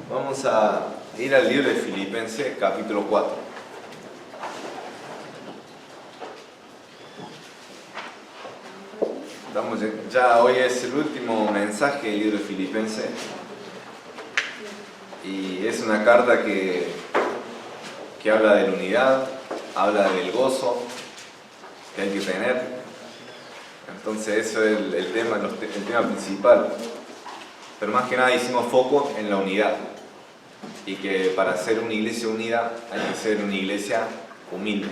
Vamos a ir al libro de Filipenses, capítulo 4. Ya hoy es el último mensaje del libro de Filipenses y es una carta que habla de la unidad, habla del gozo que hay que tener. Entonces eso es el tema principal. Pero más que nada hicimos foco en la unidad y que para ser una iglesia unida hay que ser una iglesia humilde,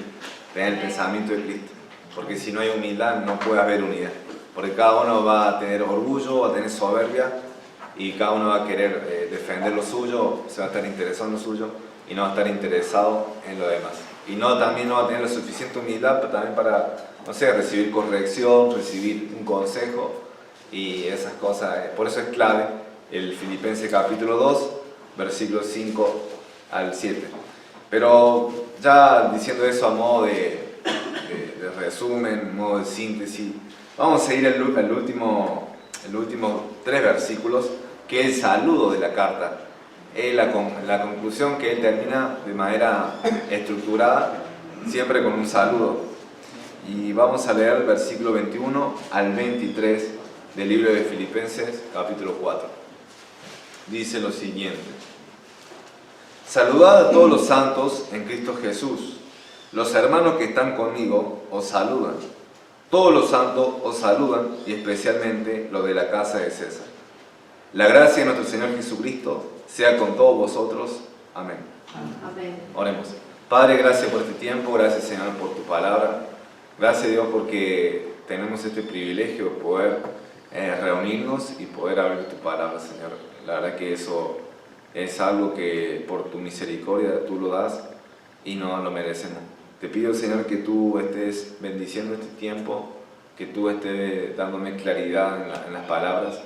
tener el pensamiento de Cristo, porque si no hay humildad no puede haber unidad, porque cada uno va a tener orgullo, va a tener soberbia y cada uno va a querer defender lo suyo, se va a estar interesado en lo suyo y no va a estar interesado en lo demás, y también no va a tener la suficiente humildad también para, no sé, recibir corrección, recibir un consejo y esas cosas. Por eso es clave el Filipenses capítulo 2, versículos 5 al 7. Pero ya diciendo eso a modo de resumen, modo de síntesis, vamos a ir al último 3 versículos, que es el saludo de la carta. La conclusión que él termina de manera estructurada, siempre con un saludo. Y vamos a leer el versículo 21 al 23 del libro de Filipenses, capítulo 4. Dice lo siguiente: Saludad a todos los santos en Cristo Jesús. Los hermanos que están conmigo os saludan. Todos los santos os saludan, y especialmente los de la casa de César. La gracia de nuestro Señor Jesucristo sea con todos vosotros. Amén. Amén. Oremos. Padre, gracias por este tiempo, gracias Señor por tu palabra. Gracias Dios porque tenemos este privilegio de poder reunirnos y poder abrir tu palabra, Señor. La verdad que eso es algo que por tu misericordia tú lo das y no lo merecemos. Te pido, Señor, que tú estés bendiciendo este tiempo, que tú estés dándome claridad en las palabras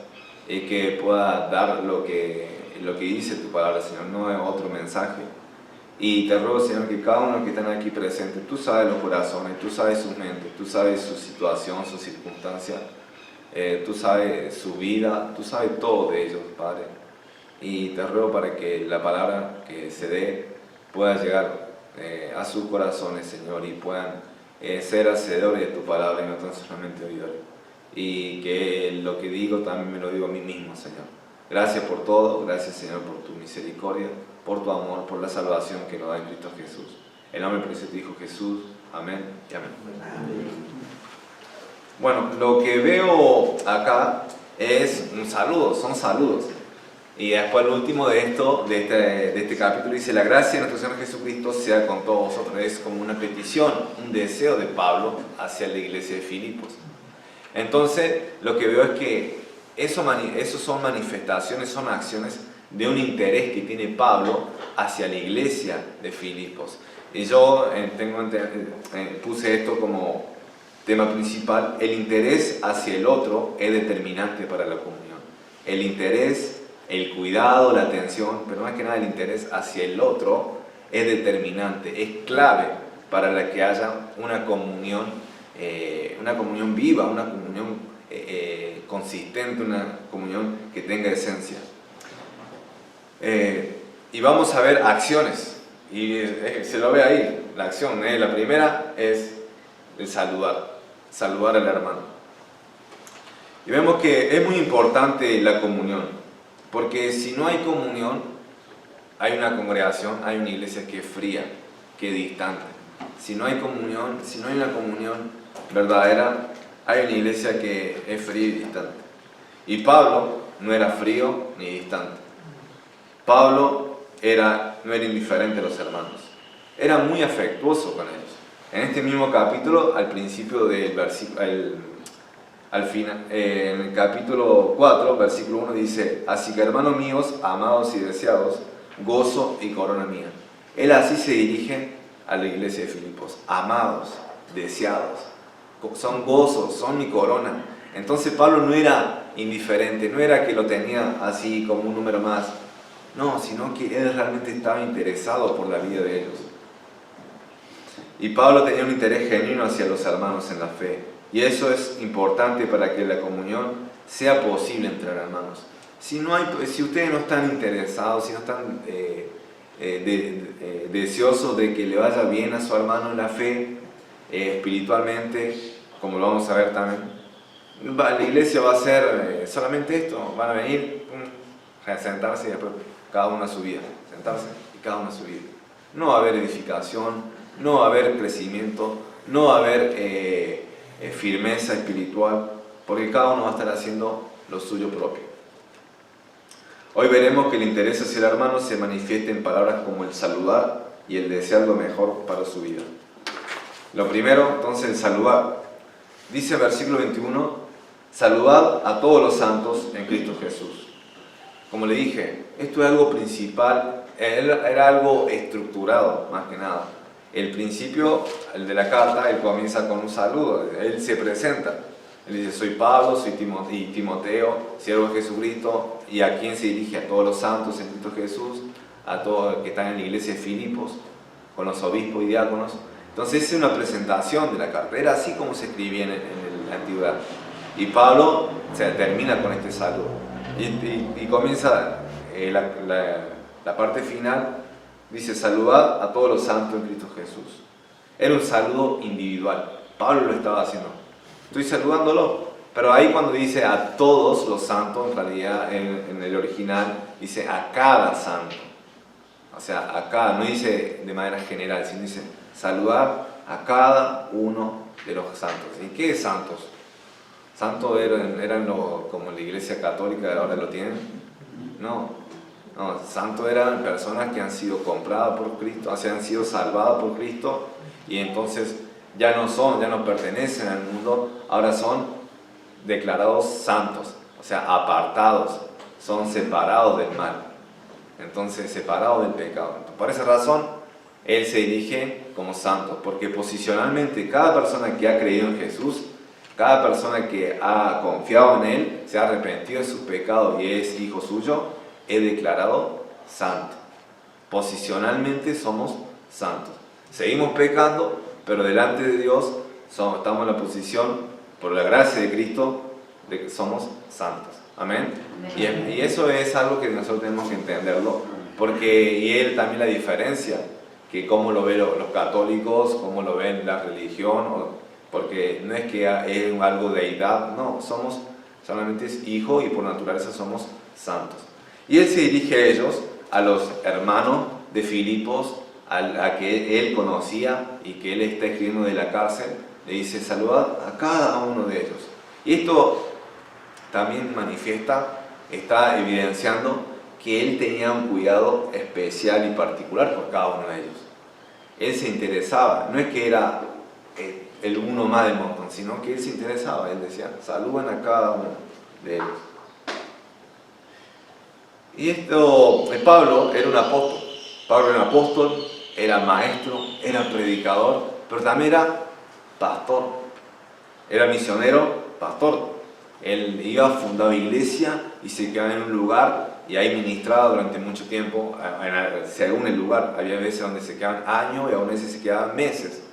y que pueda dar lo que dice tu palabra, Señor, no es otro mensaje. Y te ruego, Señor, que cada uno que están aquí presente, tú sabes los corazones, tú sabes sus mentes, tú sabes su situación, sus circunstancias, tú sabes su vida, tú sabes todo de ellos, Padre. Y te ruego para que la palabra que se dé pueda llegar a sus corazones, Señor, y puedan ser hacedores de tu palabra y no tan solamente oidores. Y que lo que digo también me lo digo a mí mismo, Señor. Gracias por todo, gracias, Señor, por tu misericordia, por tu amor, por la salvación que nos da en Cristo Jesús. En nombre precioso de tu Hijo Jesús. Amén y amén. Bueno, lo que veo acá es un saludo, son saludos. Y después el último de este capítulo dice: la gracia de nuestro Señor Jesucristo sea con todos vosotros. Es como una petición, un deseo de Pablo hacia la iglesia de Filipos. Entonces, lo que veo es que eso son manifestaciones, son acciones de un interés que tiene Pablo hacia la iglesia de Filipos. Y yo puse esto como tema principal: el interés hacia el otro es determinante para la comunión. El interés, el cuidado, la atención, pero más que nada el interés hacia el otro es determinante, es clave para que haya una comunión viva, una comunión consistente, una comunión que tenga esencia. Y vamos a ver acciones, y se lo ve ahí, la acción. La primera es el saludar al hermano. Y vemos que es muy importante la comunión, porque si no hay comunión, hay una congregación, hay una iglesia que es fría, que es distante. Si no hay comunión, si no hay una comunión verdadera, hay una iglesia que es fría y distante. Y Pablo no era frío ni distante. Pablo no era indiferente a los hermanos, era muy afectuoso con ellos. En este mismo capítulo, al principio del versículo, al final, en el capítulo 4, versículo 1 dice: así que, hermanos míos, amados y deseados, gozo y corona mía. Él así se dirige a la iglesia de Filipos: amados, deseados, son gozos, son mi corona. Entonces Pablo no era indiferente, no era que lo tenía así como un número más, no, sino que él realmente estaba interesado por la vida de ellos. Y Pablo tenía un interés genuino hacia los hermanos en la fe. Y eso es importante para que la comunión sea posible entre hermanos. Si ustedes no están interesados, si no están deseosos de que le vaya bien a su hermano en la fe, espiritualmente, como lo vamos a ver también, la iglesia va a ser solamente esto, van a venir, a sentarse y después cada uno a su vida, sentarse y cada uno a su vida. No va a haber edificación, no va a haber crecimiento, no va a haber firmeza espiritual, porque cada uno va a estar haciendo lo suyo propio. Hoy veremos que el interés hacia el hermano se manifiesta en palabras como el saludar y el desear lo mejor para su vida. Lo primero, entonces, el saludar. Dice el versículo 21, saludad a todos los santos en Cristo Jesús. Como le dije, esto es algo principal, era algo estructurado, más que nada. El principio, el de la carta, él comienza con un saludo, él se presenta. Él dice, soy Pablo, soy Timoteo, siervo de Jesucristo. ¿Y a quién se dirige? A todos los santos en Cristo Jesús, a todos los que están en la iglesia de Filipos, con los obispos y diáconos. Entonces es una presentación de la carta, era así como se escribía en la antigüedad. Y Pablo se termina con este saludo. Y comienza la parte final, dice, saludad a todos los santos en Cristo Jesús. Era un saludo individual, Pablo lo estaba haciendo. Estoy saludándolo, pero ahí cuando dice a todos los santos, en realidad en el original dice a cada santo. O sea, a cada, no dice de manera general, sino dice saludar a cada uno de los santos. ¿Y qué es santos? Santos eran como la iglesia católica ahora lo tienen. No, santos eran personas que han sido compradas por Cristo, han sido salvadas por Cristo y entonces ya no pertenecen al mundo, ahora son declarados santos, o sea, apartados, son separados del mal, entonces separados del pecado. Entonces, por esa razón, él se dirige como santo, porque posicionalmente cada persona que ha creído en Jesús, cada persona que ha confiado en Él, se ha arrepentido de sus pecados y es hijo suyo, es declarado santo. Posicionalmente somos santos. Seguimos pecando, pero delante de Dios estamos en la posición, por la gracia de Cristo, de que somos santos. Amén. Y eso es algo que nosotros tenemos que entenderlo, porque y él también la diferencia, que cómo lo ven los católicos, cómo lo ven la religión, porque no es que es algo de deidad, no, solamente es hijo y por naturaleza somos santos. Y él se dirige a ellos, a los hermanos de Filipos, a que él conocía y que él está escribiendo de la cárcel, le dice saludad a cada uno de ellos. Y esto también está evidenciando que él tenía un cuidado especial y particular por cada uno de ellos. Él se interesaba, no es que era el uno más del montón, sino que él se interesaba, él decía, saluden a cada uno de ellos. Y Pablo era un apóstol. Pablo era un apóstol, era maestro, era predicador, pero también era pastor. Era misionero, pastor. Él fundaba iglesia y se quedaba en un lugar y ahí ministraba durante mucho tiempo, según el lugar. Había veces donde se quedaban años y a veces se quedaban meses.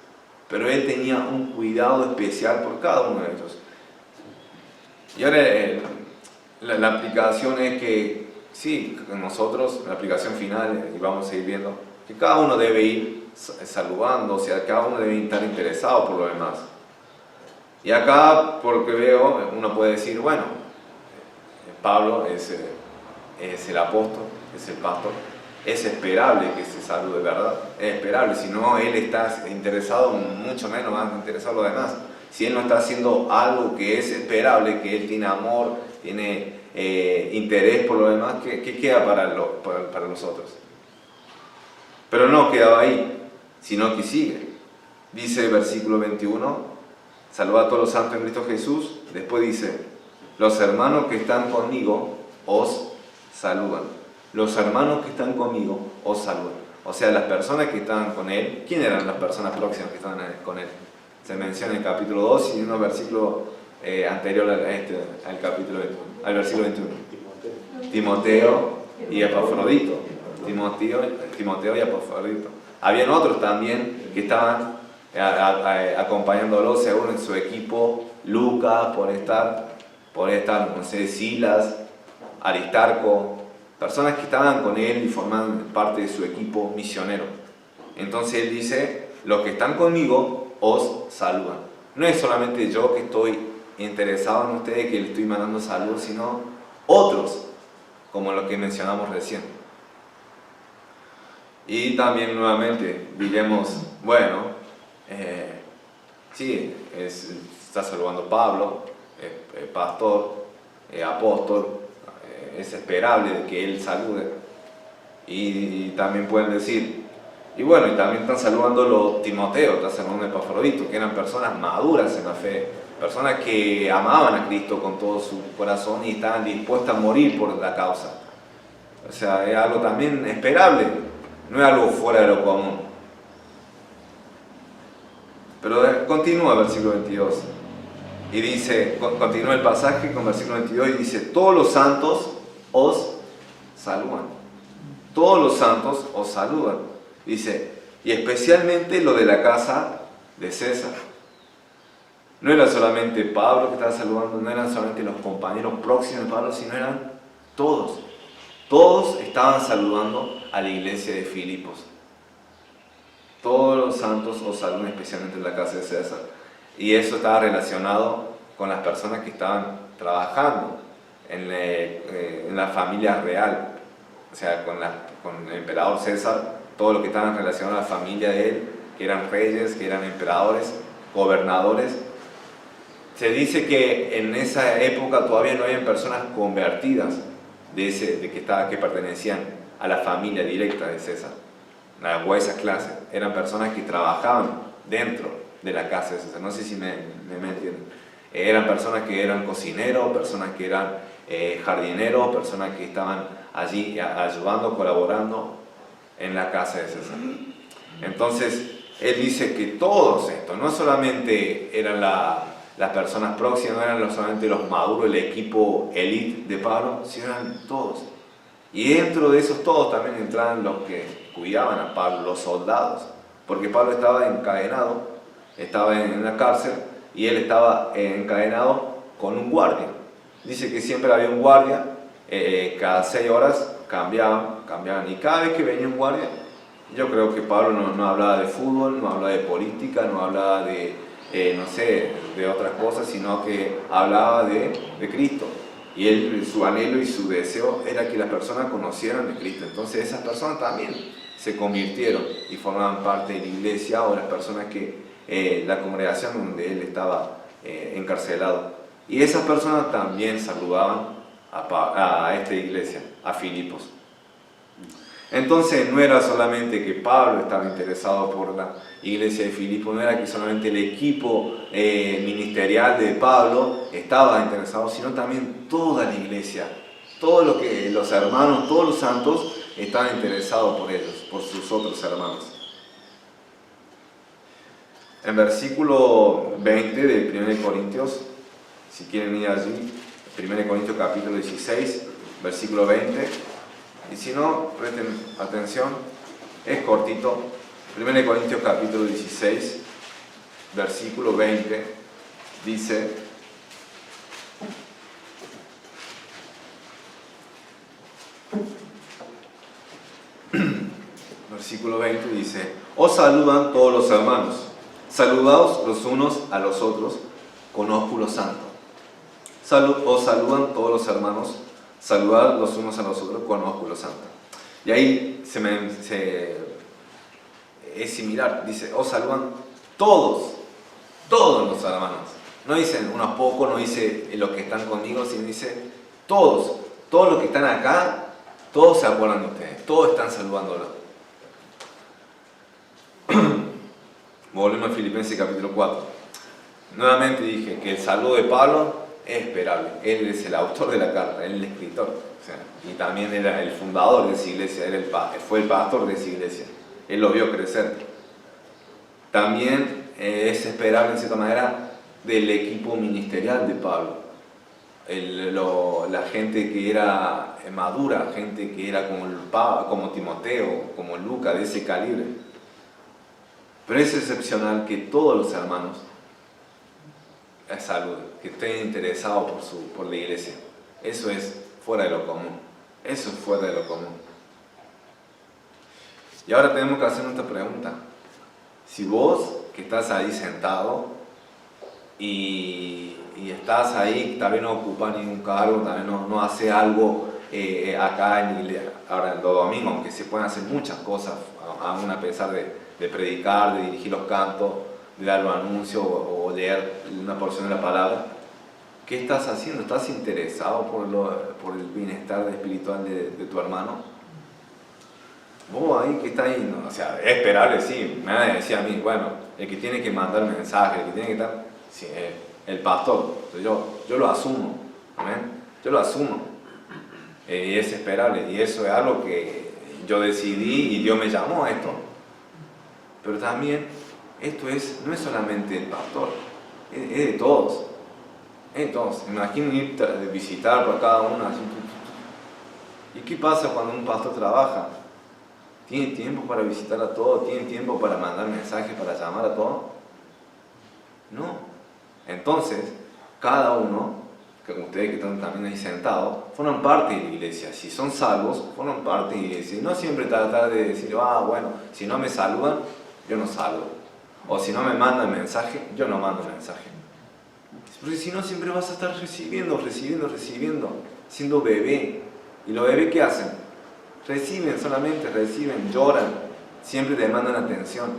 Pero él tenía un cuidado especial por cada uno de ellos. Y ahora la aplicación es que, sí, nosotros, la aplicación final, y vamos a ir viendo, que cada uno debe ir saludando, o sea, cada uno debe estar interesado por lo demás. Y acá, porque veo, uno puede decir, bueno, Pablo es el apóstol, es el pastor, es esperable que se salude, ¿verdad? Es esperable, si no, él está interesado, mucho menos va a interesar lo demás. Si él no está haciendo algo que es esperable, que él tiene amor, tiene interés por lo demás, ¿qué queda para los otros? Pero no quedaba ahí, sino que sigue. Dice el versículo 21, saludad a todos los santos en Cristo Jesús. Después dice, los hermanos que están conmigo os saludan. Los hermanos que están conmigo os saludan. O sea, las personas que estaban con él, ¿quién eran las personas próximas que estaban con él? Se menciona en el capítulo 2 y en un versículo anterior al capítulo 21, al versículo 21. Timoteo y Epafrodito. Timoteo y Epafrodito. Habían otros también que estaban acompañándolo según en su equipo, Lucas, por estar, no sé, Silas, Aristarco, personas que estaban con él y formaban parte de su equipo misionero. Entonces él dice, los que están conmigo os saludan. No es solamente yo que estoy interesado en ustedes, que le estoy mandando saludos, sino otros, como lo que mencionamos recién. Y también nuevamente diremos, bueno, sí, está saludando Pablo, pastor, apóstol, es esperable que él salude. Y también pueden decir, y bueno, y también están saludando Timoteo, está saludando Epafrodito, que eran personas maduras en la fe, personas que amaban a Cristo con todo su corazón y estaban dispuestas a morir por la causa. O sea, es algo también esperable, no es algo fuera de lo común. Pero continúa el versículo 22 y dice, continúa el pasaje con el versículo 22 y dice, todos los santos os saludan. Todos los santos os saludan. Dice, y especialmente lo de la casa de César. No era solamente Pablo que estaba saludando, no eran solamente los compañeros próximos de Pablo, sino eran todos. Todos estaban saludando a la iglesia de Filipos. Todos los santos os saludan, especialmente en la casa de César. Y eso estaba relacionado con las personas que estaban trabajando en la familia real. O sea, con el emperador César, todo lo que estaban relacionados a la familia de él, que eran reyes, que eran emperadores, gobernadores. Se dice que en esa época todavía no habían personas convertidas que pertenecían a la familia directa de César, o a esa clase. Eran personas que trabajaban dentro de la casa de César. No sé si me entienden. Eran personas que eran cocineros, personas que eran jardineros, personas que estaban allí ayudando, colaborando en la casa de César. Entonces, él dice que todos estos, no solamente eran las personas próximas, no eran solamente los maduros, el equipo elite de Pablo, sino eran todos. Y dentro de esos todos también entraban los que cuidaban a Pablo, los soldados, porque Pablo estaba encadenado, estaba en la cárcel y él estaba encadenado con un guardia. Dice que siempre había un guardia, cada 6 horas cambiaban, y cada vez que venía un guardia, yo creo que Pablo no hablaba de fútbol, no hablaba de política, no hablaba de, de otras cosas, sino que hablaba de Cristo. Y él, su anhelo y su deseo era que las personas conocieran de Cristo. Entonces esas personas también se convirtieron y formaban parte de la iglesia, o las personas que, la congregación donde él estaba encarcelado. Y esas personas también saludaban a esta iglesia, a Filipos. Entonces no era solamente que Pablo estaba interesado por la iglesia de Filipos, no era que solamente el equipo ministerial de Pablo estaba interesado, sino también toda la iglesia, los hermanos, todos los santos estaban interesados por ellos, por sus otros hermanos. En versículo 20 de 1 Corintios, si quieren ir allí, 1 Corintios capítulo 16, versículo 20, y si no, presten atención, es cortito. 1 Corintios capítulo 16, versículo 20, dice: versículo 20 dice: os saludan todos los hermanos, saludaos los unos a los otros con ósculo santo. Os saludan todos los hermanos, saludad los unos a los otros con ósculo santo. Y ahí es similar, dice: os saludan todos los hermanos. No dicen unos pocos, no dice los que están conmigo, sino dice todos los que están acá, todos se acuerdan de ustedes, todos están saludándolo. Volvemos a Filipenses capítulo 4. Nuevamente dije que el saludo de Pablo es esperable. Él es el autor de la carta, él es el escritor. O sea, y también era el fundador de esa iglesia, fue el pastor de esa iglesia. Él lo vio crecer. También es esperable, en cierta manera, del equipo ministerial de Pablo. La gente que era madura, gente que era como Timoteo, como Lucas, de ese calibre. Pero es excepcional que todos los hermanos saluden, que estén interesados por la iglesia. Eso es fuera de lo común. Eso es fuera de lo común. Y ahora tenemos que hacer otra pregunta. Si vos, que estás ahí sentado y estás ahí, tal vez no ocupas ningún cargo, tal vez no haces algo acá ahora en los domingos, aunque se pueden hacer muchas cosas, aún a pesar de predicar, de dirigir los cantos, de dar un anuncio o leer una porción de la palabra. ¿Qué estás haciendo? ¿Estás interesado por el bienestar espiritual de tu hermano? Vos ahí que está ahí, ¿no? O sea, es esperable, sí. Me van a decir a mí, bueno, el que tiene que mandar mensajes, el que tiene que estar, sí, el pastor. Yo lo asumo, ¿ven? Yo lo asumo. Y es esperable. Y eso es algo que yo decidí y Dios me llamó a esto. Pero también, esto no es solamente el pastor, es de todos. Es de todos. Imaginen ir a visitar por cada uno. Así. ¿Y qué pasa cuando un pastor trabaja? ¿Tiene tiempo para visitar a todos? ¿Tiene tiempo para mandar mensajes, para llamar a todos? No. Entonces, cada uno, como ustedes que están también ahí sentados, forman parte de la iglesia. Si son salvos, forman parte de la iglesia. Y no siempre tratar de decir, bueno, si no me saludan, yo no saludo. O si no me mandan mensaje, yo no mando mensaje. Porque si no, siempre vas a estar recibiendo, siendo bebé. ¿Y los bebés qué hacen? Solamente reciben, lloran, siempre demandan atención.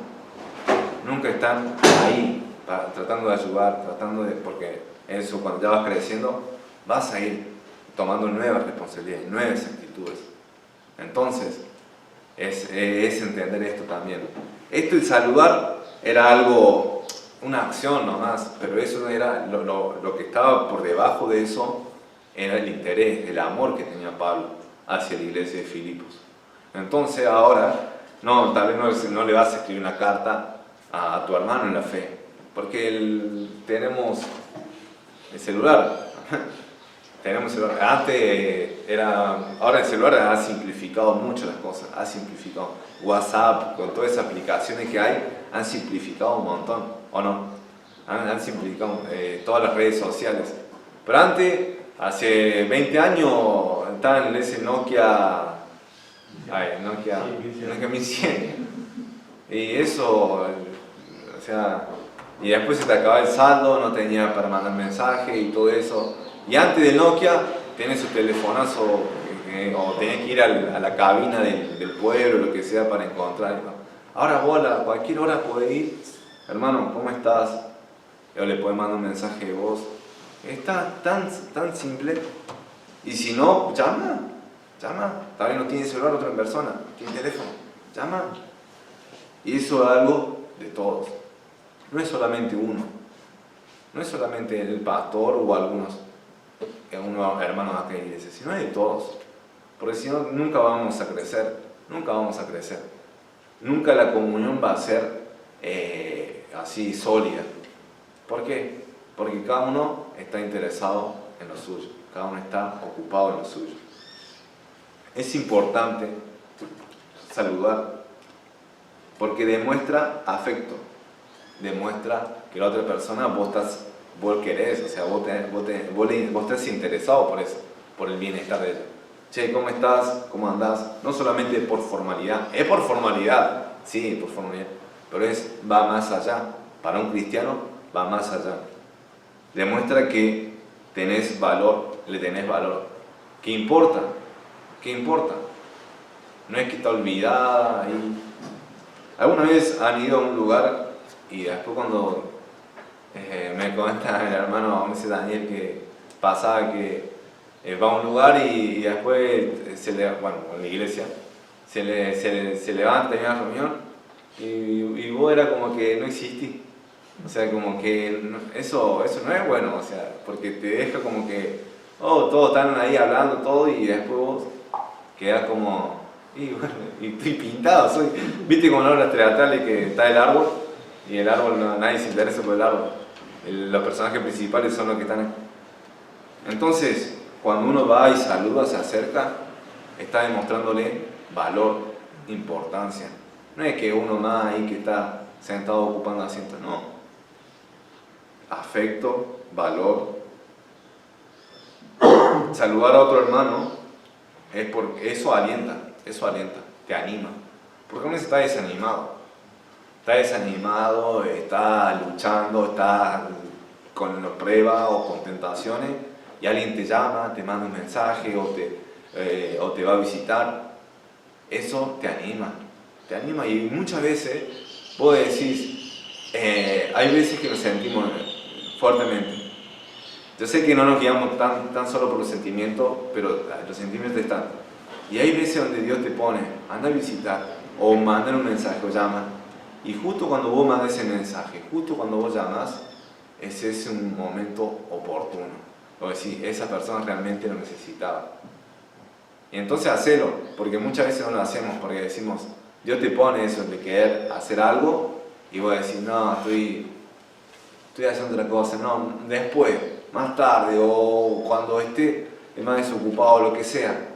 Nunca están ahí tratando de ayudar, porque eso cuando ya vas creciendo, vas a ir tomando nuevas responsabilidades, nuevas actitudes. Entonces, es entender esto también. Esto, el saludar, era algo, una acción nomás, pero eso era lo que estaba por debajo de eso, era el interés, el amor que tenía Pablo hacia la iglesia de Filipos. Entonces ahora, tal vez no le vas a escribir una carta a tu hermano en la fe, porque tenemos el celular. Tenemos celular. Ahora el celular ha simplificado mucho las cosas, ha simplificado. WhatsApp, con todas esas aplicaciones que hay, han simplificado un montón, ¿o no? Han simplificado todas las redes sociales. Pero antes, hace 20 años, estaba en ese Nokia 1100. Y eso, o sea, y después se te acababa el saldo, no tenía para mandar mensaje y todo eso. Y antes del Nokia, tenés su telefonazo, o tenés que ir a la cabina del pueblo, lo que sea, para encontrar. ¿No? Ahora vos a cualquier hora podés ir, hermano, ¿cómo estás? O le podés mandar un mensaje de voz. Está tan simple. Y si no, llama. Tal vez no tiene celular otra persona, tiene teléfono. Llama. Y eso es algo de todos. No es solamente uno. No es solamente el pastor o algunos hermanos de aquella iglesia, sino de todos. Porque si no, nunca vamos a crecer. Nunca la comunión va a ser así sólida. ¿Por qué? Porque cada uno está interesado en lo suyo. Cada uno está ocupado en lo suyo. Es importante saludar porque demuestra afecto. Demuestra que la otra persona vos querés, o sea, vos estás interesado por eso, por el bienestar de ella. Che, ¿cómo estás? ¿Cómo andás? No solamente por formalidad, es por formalidad, sí, por formalidad, pero va más allá. Para un cristiano va más allá. Demuestra que tenés valor, le tenés valor. ¿Qué importa? ¿Qué importa? No es que está olvidada ahí. ¿Alguna vez han ido a un lugar y después cuando me comenta el hermano, me dice Daniel, que pasaba que va a un lugar y después en la iglesia se levanta en una reunión y vos era como que no existís. O sea, como que eso no es bueno, o sea, porque te deja como que, todos están ahí hablando todo y después vos quedás como, y estoy pintado, ¿viste como en obras teatrales que está el árbol? Y el árbol, nadie se interesa por el árbol. Los personajes principales son los que están ahí. Entonces, cuando uno va y saluda, se acerca, está demostrándole valor, importancia. No es que uno más ahí que está sentado ocupando asiento, no. Afecto, valor. saludar a otro hermano, es porque eso alienta, te anima. Porque uno está desanimado, está luchando, está con pruebas o con tentaciones, y alguien te llama, te manda un mensaje o te va a visitar. Eso te anima, y muchas veces vos decís, hay veces que nos sentimos fuertemente. Yo sé que no nos guiamos tan solo por los sentimientos, pero los sentimientos están. Y hay veces donde Dios te pone, anda a visitar, o manda un mensaje, o llama. Y justo cuando vos mandas ese mensaje, justo cuando vos llamas, ese es un momento oportuno. O decir, esa persona realmente lo necesitaba. Y entonces hacelo, porque muchas veces no lo hacemos, porque decimos, Dios te pone eso de querer hacer algo, y vos decís, no, estoy haciendo otra cosa, no, después, más tarde, o cuando esté más desocupado, o lo que sea.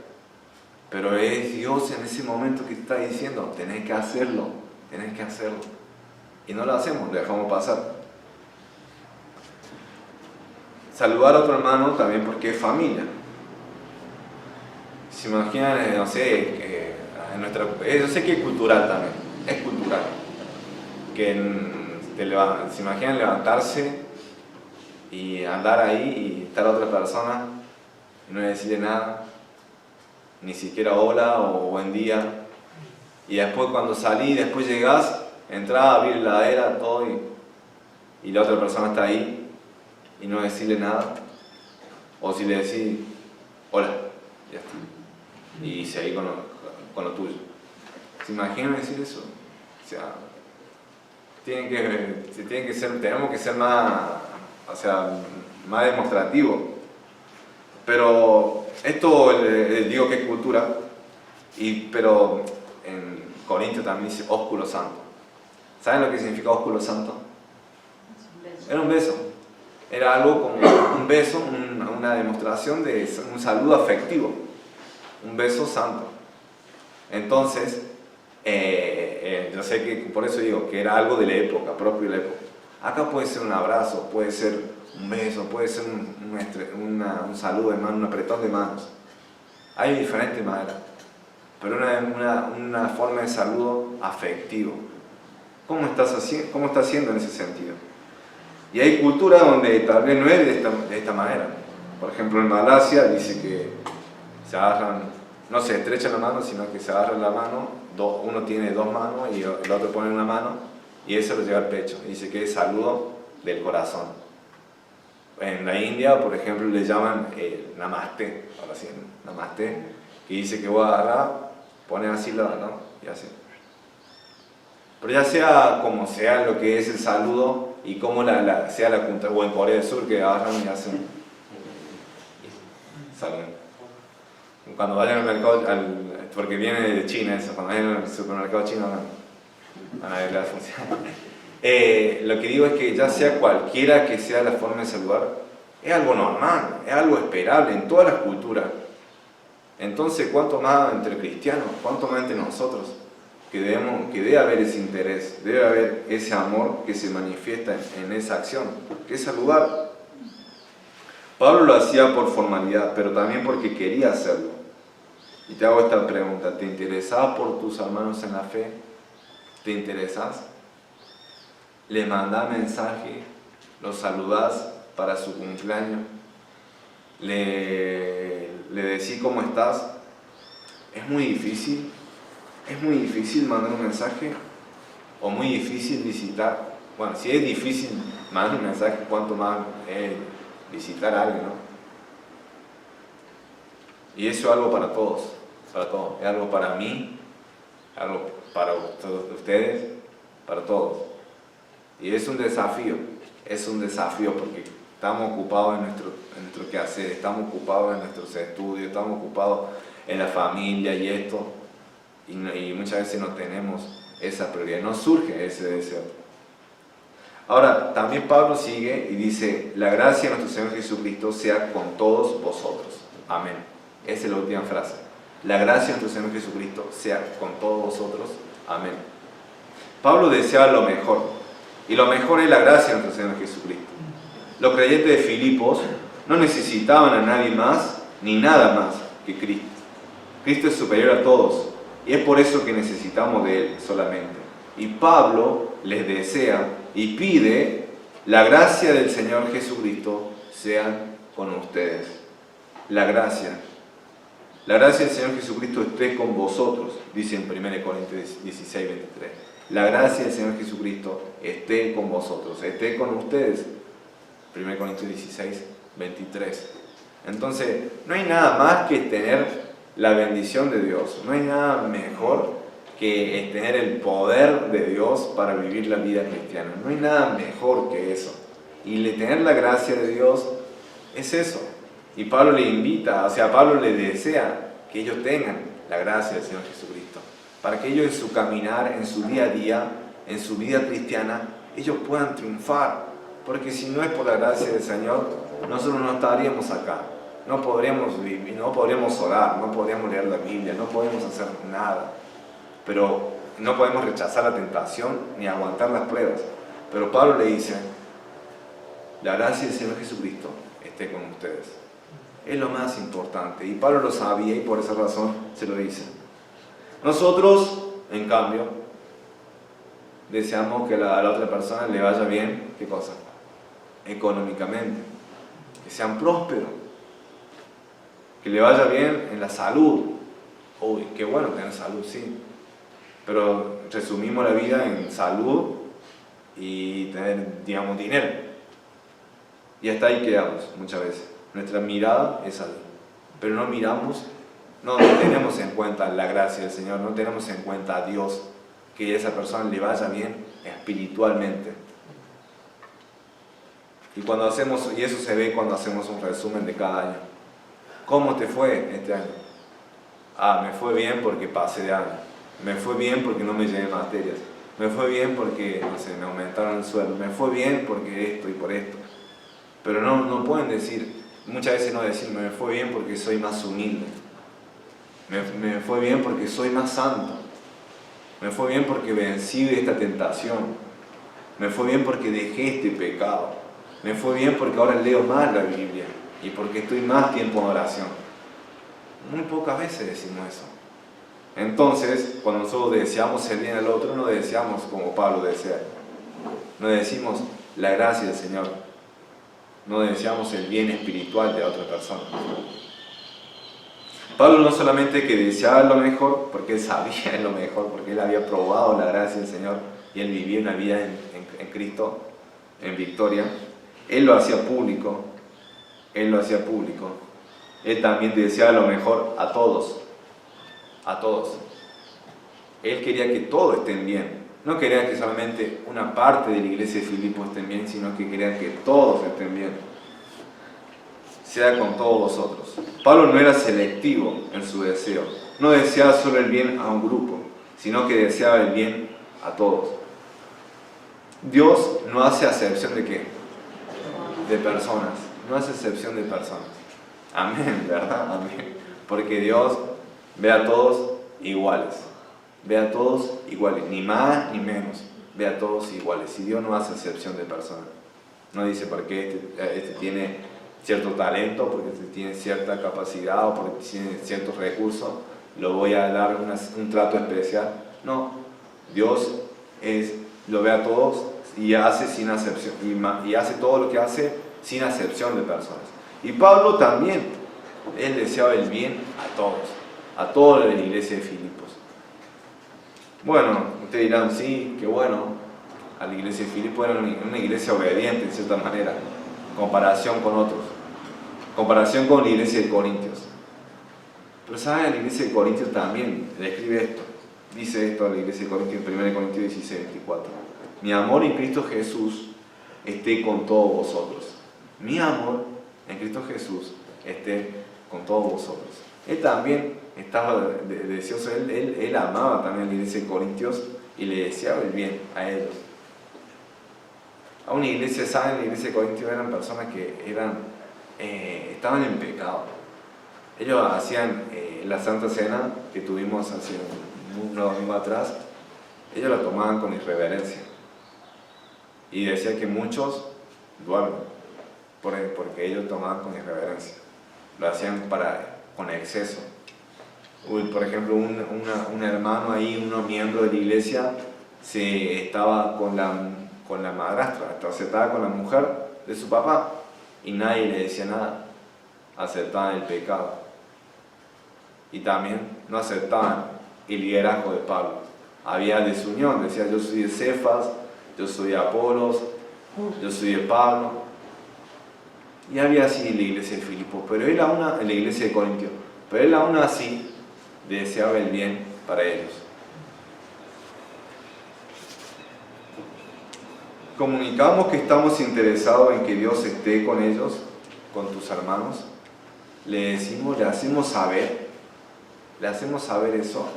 Pero es Dios en ese momento que te está diciendo, tenés que hacerlo. Y no lo hacemos, lo dejamos pasar. Saludar a otro hermano también porque es familia. Se imaginan, no sé, yo sé que es cultural también, es cultural. Se imaginan levantarse y andar ahí y estar a otra persona y no decirle nada, ni siquiera hola o buen día. Y después cuando salís, después llegás, entrás, abrís la heladera, todo y la otra persona está ahí y no decirle nada. O si le decís, hola, ya está. Y seguís con lo tuyo. ¿Se imaginan decir eso? O sea, tenemos que ser más demostrativos. Pero esto digo que es cultura, pero en Corintios también dice ósculo santo. ¿Saben lo que significa ósculo santo? Era un beso. Era algo como un beso, una demostración de un saludo afectivo. Un beso santo. Entonces, yo sé que por eso digo que era algo de la época, propio de la época. Acá puede ser un abrazo, puede ser un beso, puede ser un saludo de mano, un apretón de manos. Hay diferentes maneras, pero una forma de saludo afectivo. ¿Cómo está haciendo en ese sentido? Y hay culturas donde tal vez no es de esta manera. Por ejemplo, en Malasia dice que se agarran, no se estrechan la mano, sino que se agarran la mano, uno tiene dos manos y el otro pone una mano y ese lo lleva al pecho. Dice que es saludo del corazón. En la India, por ejemplo, le llaman namaste, ahora sí, namaste, que dice que voy a agarrar, pone así ¿no? Y así. Pero ya sea como sea lo que es el saludo y como sea la cultura, o en Corea del Sur que agarran y hacen saludo. Cuando vayan al mercado, porque viene de China eso, cuando vayan al supermercado chino van a ver la función. Lo que digo es que ya sea cualquiera que sea la forma de saludar, es algo normal, es algo esperable en todas las culturas. Entonces, ¿cuánto más entre cristianos? ¿Cuánto más entre nosotros? Que debe haber ese interés, debe haber ese amor que se manifiesta en esa acción, que es saludar. Pablo lo hacía por formalidad, pero también porque quería hacerlo. Y te hago esta pregunta, ¿te interesás por tus hermanos en la fe? ¿Te interesás? ¿Le mandás mensaje? ¿Lo saludás para su cumpleaños? ¿Le decís cómo estás? ¿Es muy difícil? ¿Es muy difícil mandar un mensaje? ¿O muy difícil visitar? Bueno, si es difícil mandar un mensaje, ¿cuánto más visitar a alguien, no? Y eso es algo para todos, es algo para mí, algo para ustedes, para todos. Y es un desafío porque estamos ocupados en nuestro quehacer, estamos ocupados en nuestros estudios, estamos ocupados en la familia y esto, y muchas veces no tenemos esa prioridad, no surge ese deseo. Ahora, también Pablo sigue y dice, la gracia de nuestro Señor Jesucristo sea con todos vosotros. Amén. Esa es la última frase. La gracia de nuestro Señor Jesucristo sea con todos vosotros. Amén. Pablo deseaba lo mejor, y lo mejor es la gracia de nuestro Señor Jesucristo. Los creyentes de Filipos no necesitaban a nadie más ni nada más que Cristo. Cristo es superior a todos y es por eso que necesitamos de Él solamente. Y Pablo les desea y pide la gracia del Señor Jesucristo sea con ustedes. La gracia del Señor Jesucristo esté con vosotros, dice en 1 Corintios 16, 23. La gracia del Señor Jesucristo esté con vosotros, esté con ustedes. 1 Corintios 16, 23. Entonces, no hay nada más que tener la bendición de Dios. No hay nada mejor que tener el poder de Dios para vivir la vida cristiana. No hay nada mejor que eso. Y tener la gracia de Dios es eso. Y Pablo le invita, Pablo le desea que ellos tengan la gracia del Señor Jesucristo. Para que ellos en su caminar, en su día a día, en su vida cristiana, ellos puedan triunfar. Porque si no es por la gracia del Señor, nosotros no estaríamos acá. No podríamos vivir, no podríamos orar, no podríamos leer la Biblia, no podemos hacer nada. Pero no podemos rechazar la tentación ni aguantar las pruebas. Pero Pablo le dice, la gracia del Señor Jesucristo esté con ustedes. Es lo más importante. Y Pablo lo sabía y por esa razón se lo dice. Nosotros, en cambio, deseamos que a la otra persona le vaya bien, ¿qué cosa? Económicamente. Que sean prósperos. Que le vaya bien en la salud. Uy, qué bueno tener salud, sí. Pero resumimos la vida en salud y tener, digamos, dinero. Y hasta ahí quedamos muchas veces. Nuestra mirada es salud. Pero no miramos, no tenemos en cuenta la gracia del Señor, no tenemos en cuenta a Dios, que a esa persona le vaya bien espiritualmente. Y eso se ve cuando hacemos un resumen de cada año. ¿Cómo te fue este año? Me fue bien porque pasé de año. Me fue bien porque no me llevé materias. Me fue bien porque, no sé, me aumentaron el sueldo. Me fue bien porque esto y por esto. Pero no pueden decir, muchas veces no decir, me fue bien porque soy más humilde. Me fue bien porque soy más santo. Me fue bien porque vencí de esta tentación. Me fue bien porque dejé este pecado. Me fue bien porque ahora leo más la Biblia y porque estoy más tiempo en oración. Muy pocas veces decimos eso. Entonces, cuando nosotros deseamos el bien al otro, no deseamos como Pablo desea. No decimos la gracia del Señor. No deseamos el bien espiritual de la otra persona. Pablo no solamente que deseaba lo mejor, porque él sabía lo mejor, porque él había probado la gracia del Señor y él vivía una vida en Cristo, en victoria. Él lo hacía público. Él también deseaba lo mejor a todos. A todos. Él quería que todos estén bien. No quería que solamente una parte de la iglesia de Filipos estén bien, sino que quería que todos estén bien. Sea con todos vosotros. Pablo no era selectivo en su deseo. No deseaba solo el bien a un grupo, sino que deseaba el bien a todos. Dios no hace acepción de ¿qué? De personas. No hace excepción de personas. Amén, ¿verdad? Amén. Porque Dios ve a todos iguales. Ve a todos iguales. Ni más ni menos. Ve a todos iguales. Y Dios no hace excepción de personas. No dice porque este tiene cierto talento, porque este tiene cierta capacidad o porque tiene ciertos recursos, lo voy a dar un trato especial. No. Dios lo ve a todos y hace sin acepción. Y hace todo lo que hace sin acepción de personas. Y Pablo también, él deseaba el bien a toda la iglesia de Filipos. Bueno, ustedes dirán, sí, qué bueno, a la iglesia de Filipos era una iglesia obediente en cierta manera, en comparación con otros, en comparación con la iglesia de Corintios. Pero ¿saben? La iglesia de Corintios también le escribe esto, dice esto a la iglesia de Corintios, 1 Corintios 16, 24. Mi amor en Cristo Jesús esté con todos vosotros. Mi amor en Cristo Jesús esté con todos vosotros. Él también estaba deseoso, él amaba también a la iglesia de Corintios y le deseaba el bien a ellos. A una iglesia, ¿saben? La iglesia de Corintios eran personas que estaban en pecado. Ellos hacían la Santa Cena que tuvimos hace unos domingos atrás, ellos la tomaban con irreverencia. Y decía que muchos duermen porque ellos tomaban con irreverencia. lo hacían con exceso. Por ejemplo, un hermano ahí, unos miembros de la iglesia, estaba con la madrastra, entonces estaba con la mujer de su papá y nadie le decía nada, aceptaban el pecado. Y también no aceptaban el liderazgo de Pablo. Había desunión, decía: yo soy de Cefas, yo soy de Apolos, yo soy de Pablo. Y había así en la iglesia de Filipos, pero él aún, en la iglesia de Corintio, pero él aún así deseaba el bien para ellos. Comunicamos que estamos interesados en que Dios esté con ellos, con tus hermanos. Le hacemos saber eso.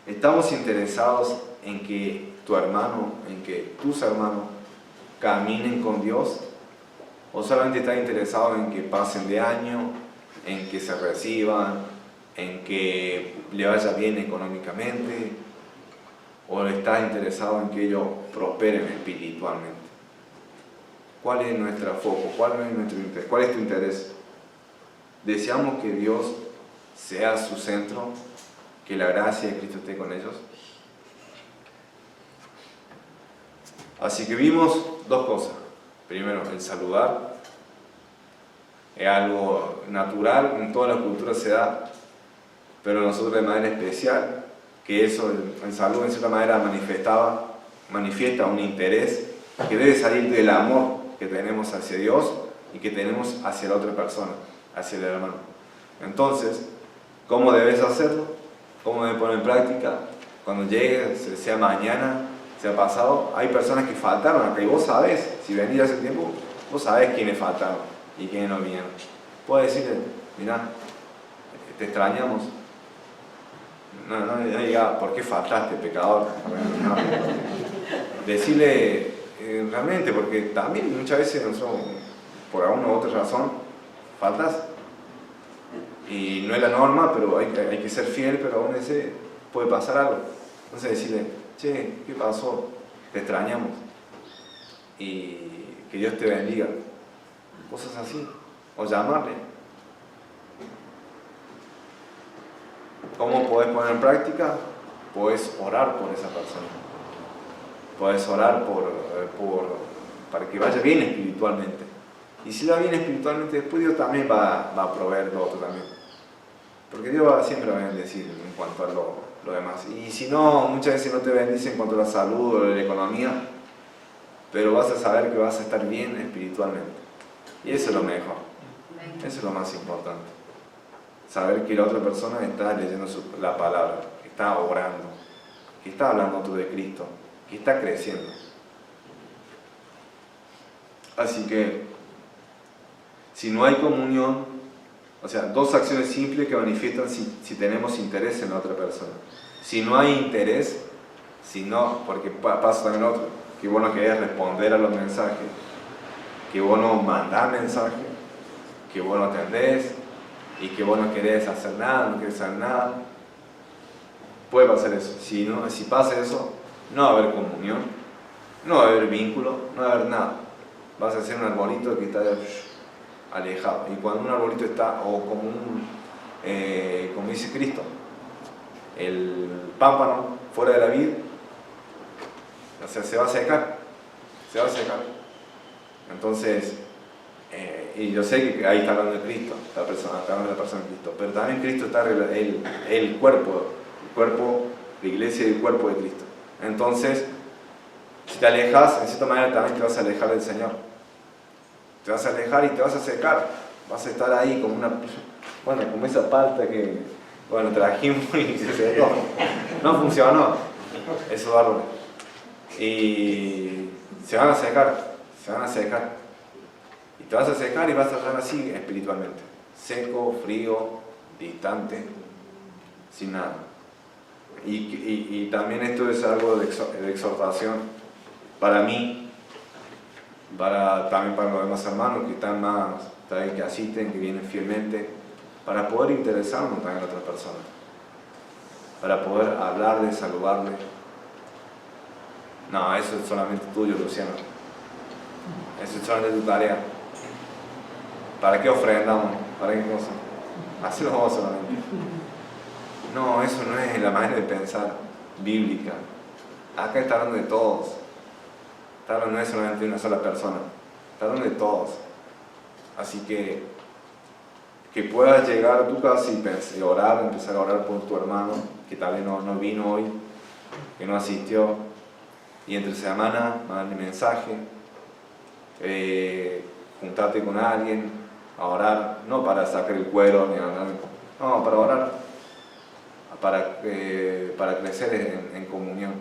Estamos interesados en que tu hermano, en que tus hermanos caminen con Dios, o solamente estás interesado en que pasen de año, en que se reciban, en que le vaya bien económicamente, o estás interesado en que ellos prosperen espiritualmente. ¿Cuál es nuestro foco? ¿Cuál es nuestro interés? ¿Cuál es tu interés? ¿Deseamos que Dios sea su centro, que la gracia de Cristo esté con ellos? Así que vimos dos cosas. Primero, el saludar es algo natural, en toda la cultura se da, pero nosotros de manera especial, que eso, el saludo en cierta manera manifiesta un interés que debe salir del amor que tenemos hacia Dios y que tenemos hacia la otra persona, hacia el hermano. Entonces, ¿cómo debes hacerlo? ¿Cómo debes poner en práctica? Cuando llegue, sea mañana, sea pasado, hay personas que faltaron acá y vos sabés, si venís hace tiempo, vos sabés quiénes faltaron y quiénes no vinieron. Puedes decirle: mirá, te extrañamos. No diga: ¿por qué faltaste, pecador? No. Decirle realmente, porque también muchas veces nosotros, por alguna u otra razón, faltas. Y no es la norma, pero hay que ser fiel, pero aún ese puede pasar algo. Entonces decirle: che, ¿qué pasó? Te extrañamos. Y que Dios te bendiga. Cosas así. O llamarle. ¿Cómo podés poner en práctica? Podés orar por esa persona. Podés orar para que vaya bien espiritualmente. Y si va bien espiritualmente, después Dios también va a proveer lo otro también. Porque Dios siempre va a bendecir en cuanto a lo demás. Y si no, muchas veces no te bendice en cuanto a la salud o la economía, pero vas a saber que vas a estar bien espiritualmente. Y eso es lo mejor. Eso es lo más importante. Saber que la otra persona está leyendo la palabra, que está orando, que está hablando tú de Cristo, que está creciendo. Así que, si no hay comunión, o sea, dos acciones simples que manifiestan si tenemos interés en la otra persona. Si no hay interés, porque pasa también otro, que vos no querés responder a los mensajes, que vos no mandás mensajes, que vos no atendés, y que vos no querés hacer nada, no querés hacer nada. Puede pasar eso. Si pasa eso, no va a haber comunión, no va a haber vínculo, no va a haber nada. Vas a hacer un arbolito que está alejado. Y cuando un arbolito está, o como dice Cristo, el pámpano fuera de la vid, o sea, se va a secar. Entonces, y yo sé que ahí está hablando de Cristo, está hablando de la persona de Cristo, pero también Cristo está el cuerpo, la iglesia y el cuerpo de Cristo. Entonces, si te alejas, en cierta manera también te vas a alejar del Señor. Te vas a alejar y te vas a secar. Vas a estar ahí como esa palta que, trajimos y se secó. No funcionó esos árboles. Y se van a secar. Y te vas a secar y vas a estar así espiritualmente. Seco, frío, distante, sin nada. Y también esto es algo de exhortación para mí, también para los demás hermanos que están más, que asisten, que vienen fielmente, para poder interesarnos también en otras personas, para poder hablarle, saludarle. No, eso es solamente tuyo, Luciano. Eso es solamente tu tarea. ¿Para qué ofrendamos? ¿Para qué cosa? Hacerlo vos solamente. No, eso no es la manera de pensar bíblica. Acá está hablando de todos. Está hablando no es solamente de una sola persona. Está hablando de todos. Así que puedas llegar a tu casa y empezar a orar por tu hermano, que tal vez no vino hoy, que no asistió, y entre semana mandarle mensaje, juntarte con alguien, a orar, no para sacar el cuero, ni nada, no, para orar, para crecer en comunión.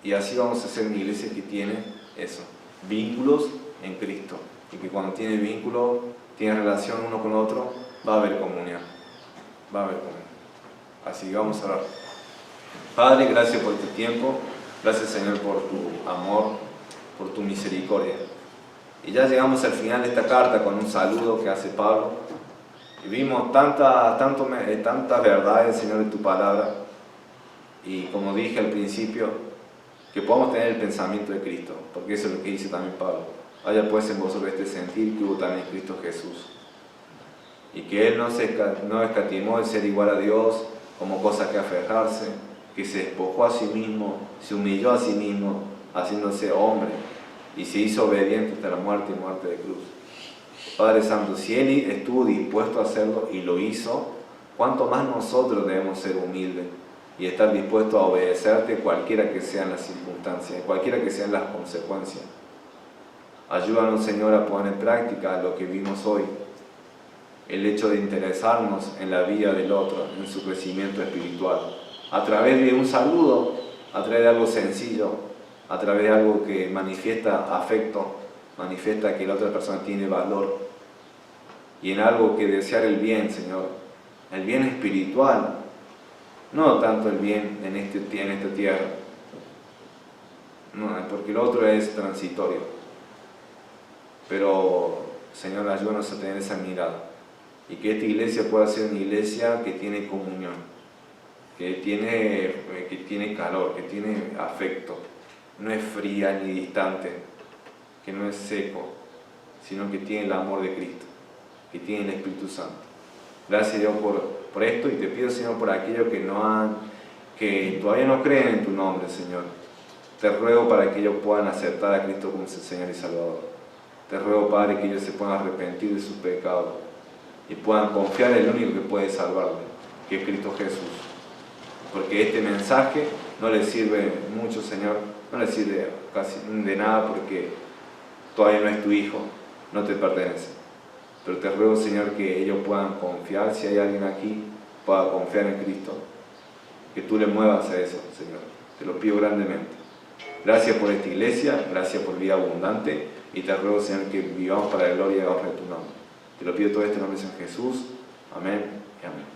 Y así vamos a ser una iglesia que tiene eso, vínculos en Cristo, y que cuando tiene vínculo, tiene relación uno con otro, va a haber comunión. Va a haber comunión. Así que vamos a orar. Padre, gracias por tu tiempo. Gracias, Señor, por tu amor, por tu misericordia. Y ya llegamos al final de esta carta con un saludo que hace Pablo. Y vimos tantas verdades, Señor, de tu palabra. Y como dije al principio, que podamos tener el pensamiento de Cristo, porque eso es lo que dice también Pablo. Haya pues en vosotros este sentir que hubo también en Cristo Jesús. Y que Él no escatimó el ser igual a Dios como cosa que aferrarse, que se despojó a sí mismo, se humilló a sí mismo, haciéndose hombre, y se hizo obediente hasta la muerte y muerte de cruz. Padre Santo, si Él estuvo dispuesto a hacerlo y lo hizo, ¿cuánto más nosotros debemos ser humildes y estar dispuestos a obedecerte cualquiera que sean las circunstancias, cualquiera que sean las consecuencias? Ayúdanos, Señor, a poner en práctica lo que vimos hoy, el hecho de interesarnos en la vida del otro, en su crecimiento espiritual, a través de un saludo, a través de algo sencillo, a través de algo que manifiesta afecto, manifiesta que la otra persona tiene valor, y en algo que desear el bien, Señor, el bien espiritual, no tanto el bien en esta tierra, no, porque lo otro es transitorio. Pero, Señor, ayúdanos a tener esa mirada y que esta iglesia pueda ser una iglesia que tiene comunión, que tiene calor, que tiene afecto, no es fría ni distante, que no es seco, sino que tiene el amor de Cristo, que tiene el Espíritu Santo. Gracias, Dios, por esto, y te pido, Señor, por aquellos que todavía no creen en tu nombre, Señor. Te ruego para que ellos puedan aceptar a Cristo como su Señor y Salvador. Te ruego, Padre, que ellos se puedan arrepentir de sus pecados y puedan confiar en el único que puede salvarle, que es Cristo Jesús. Porque este mensaje no les sirve mucho, Señor, no les sirve casi de nada porque todavía no es tu Hijo, no te pertenece. Pero te ruego, Señor, que ellos puedan confiar, si hay alguien aquí, pueda confiar en Cristo, que tú le muevas a eso, Señor. Te lo pido grandemente. Gracias por esta iglesia, gracias por vida abundante, y te ruego, Señor, que vivamos para la gloria y la honra de tu nombre. Te lo pido todo esto en nombre de Jesús. Amén y amén.